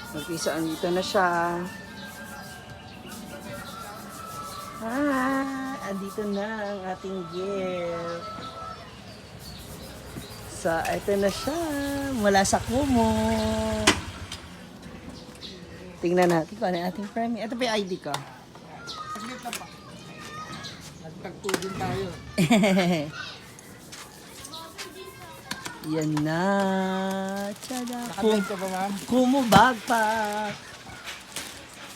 Mag-isa, andito na siya. Andito na ang ating gift. So, ito na siya. Mula sa Kumu. Tingnan natin kung ano yung ating premium. Ito pa yung ID ko. Saglit na pa. Nagtagpo din tayo. Yan na. Tada. Nakalive ka ba, ma'am? Kumu backpack.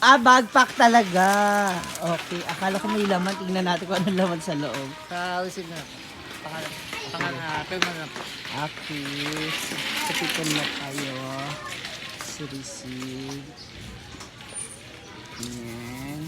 Backpack talaga. Okay, akala ko may laman. Tingnan natin kung anong laman sa loob. Ka-receive na. Payment na po. Okay. Sapitan na tayo. Si receive. Ayan.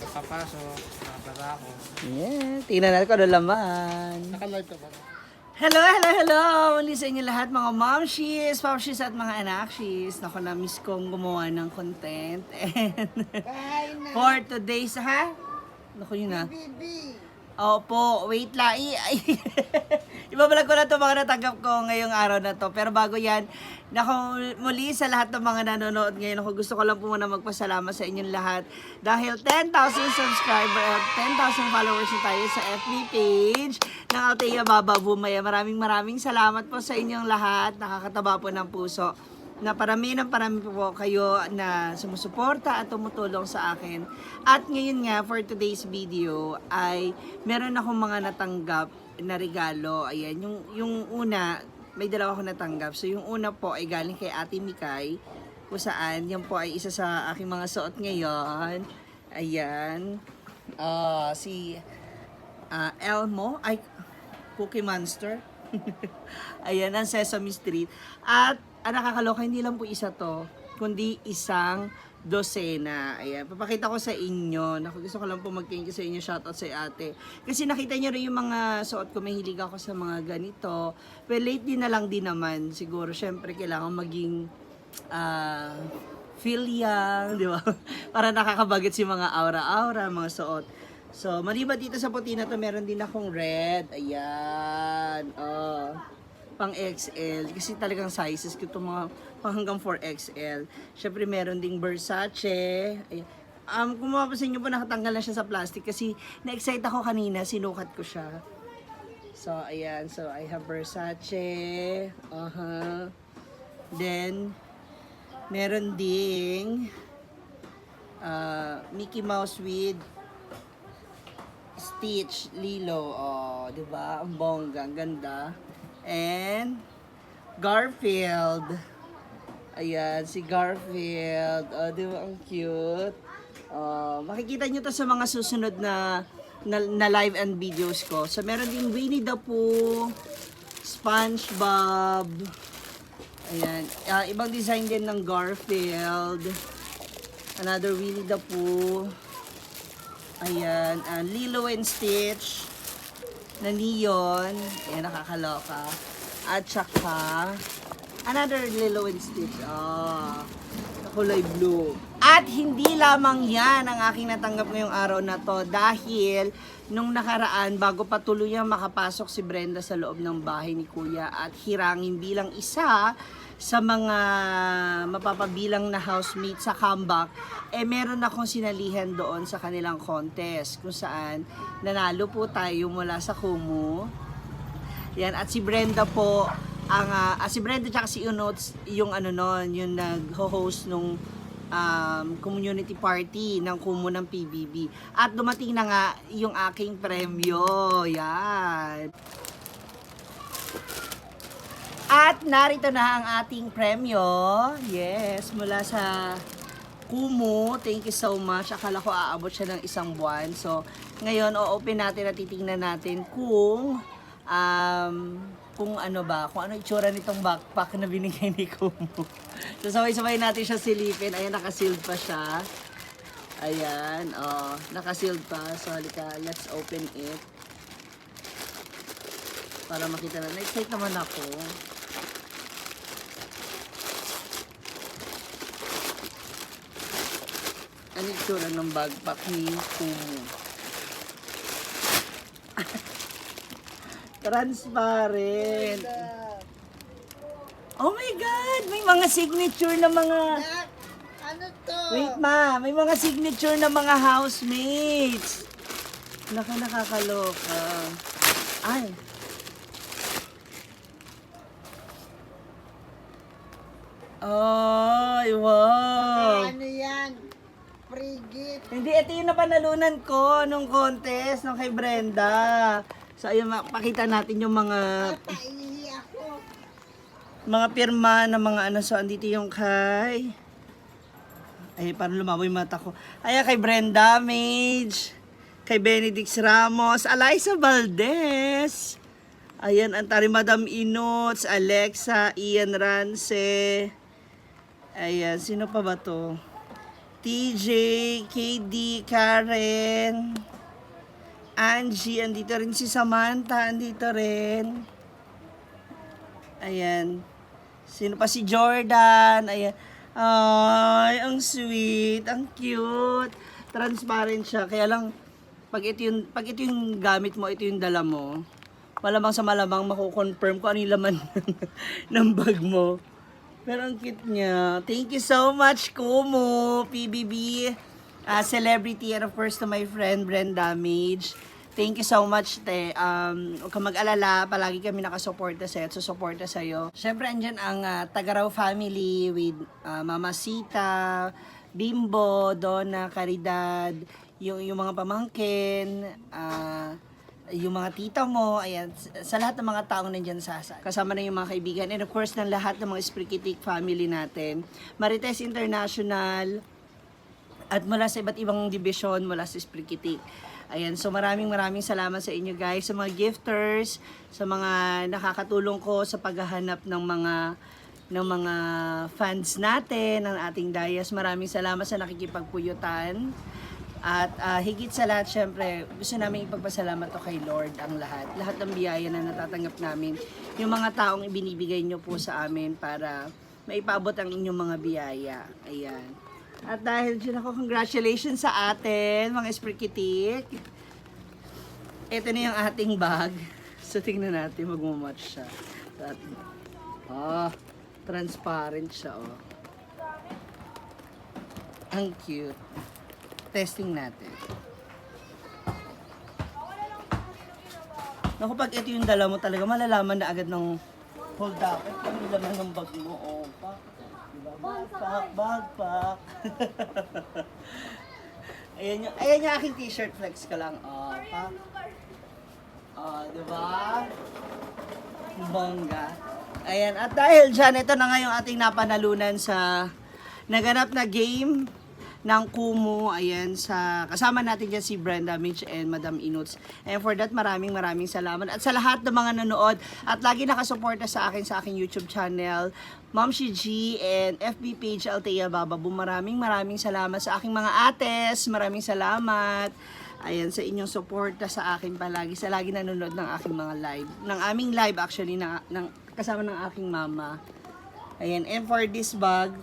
Magpapasok. Nakapara ako. Ayan. Tingnan natin kung anong laman. Nakalive ka ba? Hello! Muli sa inyo lahat mga momshies, popshies at mga anakshies. Naku, na-miss kong gumawa ng content. And for today's, ha? Naku, yun na. Opo, wait lang. Ibabalag ko na ito mga natanggap ko ngayong araw na to. Pero bago yan, naku, muli sa lahat ng mga nanonood ngayon, ako gusto ko lang po muna magpasalamat sa inyong lahat. Dahil 10,000 subscriber at 10,000 followers na tayo sa FB page ng Althea Baba Bumaya. Maraming salamat po sa inyong lahat. Nakakataba po ng puso na parami po kayo na sumusuporta at tumutulong sa akin. At ngayon nga, for today's video, ay meron akong mga natanggap na regalo. Ayan, yung una, may dalawa akong natanggap. So, yung una po ay galing kay Ate Mikay, kung saan, yan po ay isa sa aking mga suot ngayon. Ayan. Si Elmo, ay, Cookie Monster. Ayan, ang Sesame Street. At, ang nakakaloka, hindi lang po isa to, kundi isang dosena. Ayan, papakita ko sa inyo. Naku, gusto ko lang po mag-thank you sa inyo. Shoutout sa ate. Kasi nakita niyo rin yung mga suot ko. Mahilig ako sa mga ganito. Well, lately na lang din naman. Siguro, syempre, kailangan maging feel young, di ba? Para nakakabagit si mga aura-aura, mga suot. So, maliban dito sa puti na to, meron din akong red. Ayan. Pang XL. Kasi talagang sizes ko itong mga pang hanggang 4XL. Syempre, meron ding Versace. Ayan. Kung mapapansin nyo po, nakatanggal na siya sa plastic kasi na-excite ako kanina, sinukat ko siya. So, ayan. So, I have Versace. Then, meron ding Mickey Mouse with Stitch, Lilo. Oh, diba? Ang bongga, ang ganda. And Garfield. Ayan, si Garfield. Di ba ang cute? Makikita nyo to sa mga susunod na live and videos ko. So, meron din Winnie the Pooh, SpongeBob. Ayan. Ibang design din ng Garfield. Another Winnie the Pooh. Ayan. Lilo and Stitch na neon. Ayan, nakakaloka. At saka, another Lilo and Stitch. Na kulay blue. At hindi lamang yan ang aking natanggap ngayong araw na to. Dahil, nung nakaraan, bago pa tuluyang makapasok si Brenda sa loob ng bahay ni Kuya at hirangin bilang isa sa mga mapapabilang na housemate sa comeback, meron akong sinalihan doon sa kanilang contest kung saan nanalo po tayo mula sa Kumu. Yan, at si Brenda po si Brenda tsaka si Unots yung yung nag-host nung community party ng Kumu ng PBB. At dumating na nga yung aking premyo. Yan. At narito na ang ating premyo. Yes, mula sa Kumu. Thank you so much. Akala ko aabot siya ng isang buwan. So, ngayon, o-open natin at titingnan natin kung ano itsura nitong backpack na binigay ni Kumu. So, sabay-sabay natin siya silipin. Ayan, nakasealed pa siya. Ayan, nakasealed pa. So, halika, let's open it. Para makita na. Na-excite naman ako. Ano itsura ng backpack ni Kumu? Transparent. Oh my God! May mga signature na mga... Ano to? Wait ma, may mga signature na mga housemates. Nakakaloka. Ay. Ay, wow. Ano yan? Frigid. Hindi, ito yung napanalunan ko nung contest nung kay Brenda. So, ayun, pakita natin yung mga Papaihi ako. pirma na mga ano. So, andito yung kay... Ay, parang lumaboy yung mata ko. Ay, kay Brenda Mage, kay Benedict Ramos, Eliza Valdez. Ayan, Antari Madam Inots, Alexa, Ian Rance. Ayan, sino pa ba to? TJ, KD, Karen, Angie, andito rin si Samantha, andito rin. Ayan. Sino pa si Jordan? Ayan. Ay, ang sweet, ang cute. Transparent siya. Kaya lang, pag ito yung gamit mo, ito yung dala mo, malamang sa malamang mako-confirm ko ano yung laman ng bag mo. Pero ang cute niya. Thank you so much, Kumu, PBB, celebrity, and of course to my friend, Brenda Mage. Thank you so much, te. Huwag kang mag-alala, palagi kami nakasuporta sa'yo at susuporta sa'yo. Siyempre, andyan ang Tagaraw family with Mama Sita, Bimbo, Donna, Caridad, yung mga pamangkin, yung mga tita mo, ayan, sa lahat ng mga taong nandyan sa ASA. Kasama na yung mga kaibigan, and of course, ng lahat ng mga Sprikitik family natin. Marites International, at mula sa iba't ibang division mula sa Sprikitik. Ayan, so maraming salamat sa inyo guys, sa mga gifters, sa mga nakakatulong ko sa paghahanap ng mga fans natin, ng ating dayas. Maraming salamat sa nakikipagpuyutan. At higit sa lahat, syempre, gusto namin ipagpasalamat to kay Lord ang lahat. Lahat ng biyaya na natatanggap namin. Yung mga taong ibinibigay nyo po sa amin para maipabot ang inyong mga biyaya. Ayan. At dahil dyan ako, congratulations sa atin, mga Sprikitik. Ito na yung ating bag. So, tingnan natin, magmamatch siya. Transparent siya, oh. Ang cute. Testing natin. Naku, pag ito yung dala mo talaga, malalaman na agad ng hold up. Ito yung laman ng bag mo, oh. Backpack. Ayan yung aking t-shirt, flex ka lang. Diba? Bongga. Ayan, at dahil dyan, ito na nga yung ating napanalunan sa naganap na game ng Kumu. Ayan, kasama natin dyan si Brenda Mitch and Madam Inots. And for that, maraming salamat. At sa lahat ng mga nanood at lagi nakasuporta sa aking YouTube channel, Momshi G and FB page Althea Bababu. Maraming salamat sa aking mga ates. Maraming salamat. Ayan, sa inyong suporta sa akin palagi. Sa lagi nanonood ng aking mga live. Ng aming live actually, kasama ng aking mama. Ayan, and for this bag,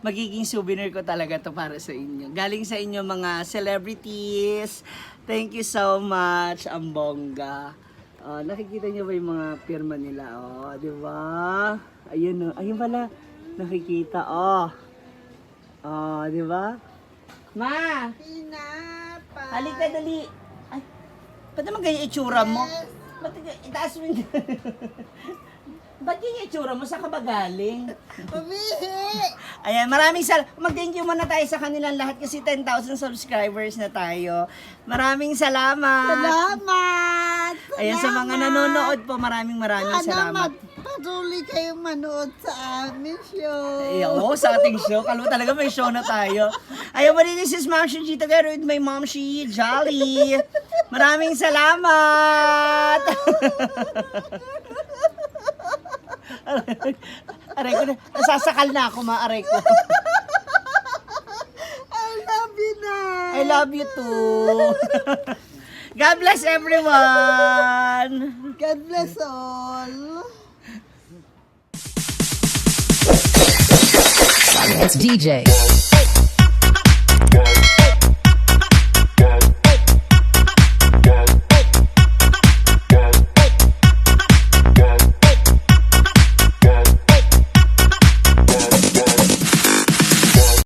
magiging souvenir ko talaga to para sa inyo. Galing sa inyo mga celebrities. Thank you so much, ang bongga. Nakikita niyo ba yung mga pirma nila? Di ba? Ayun, ayun pala. Nakikita, di ba? Ma! Pinapa. Halika, dali. Ay, ba't naman ganyan itsura mo? Ba't itaas mo yun? Ba't yung itsura mo? Saan ka ba galing? Umihi! Ayan, maraming mag-thank you muna tayo sa kanilang lahat kasi 10,000 subscribers na tayo. Maraming salamat! Salamat! Ayan, sa mga nanonood po, maraming salamat. Patuloy kayong manood sa aming show. Oo, sa ating show. Kalma talaga may show na tayo. Ayan, but this is Momshi G together with my Momshi Jolly. Maraming salamat! Aray ko na. Nasasakal na ako, aray ko. I love you na. I love you too. God bless everyone. God bless all. It's DJ.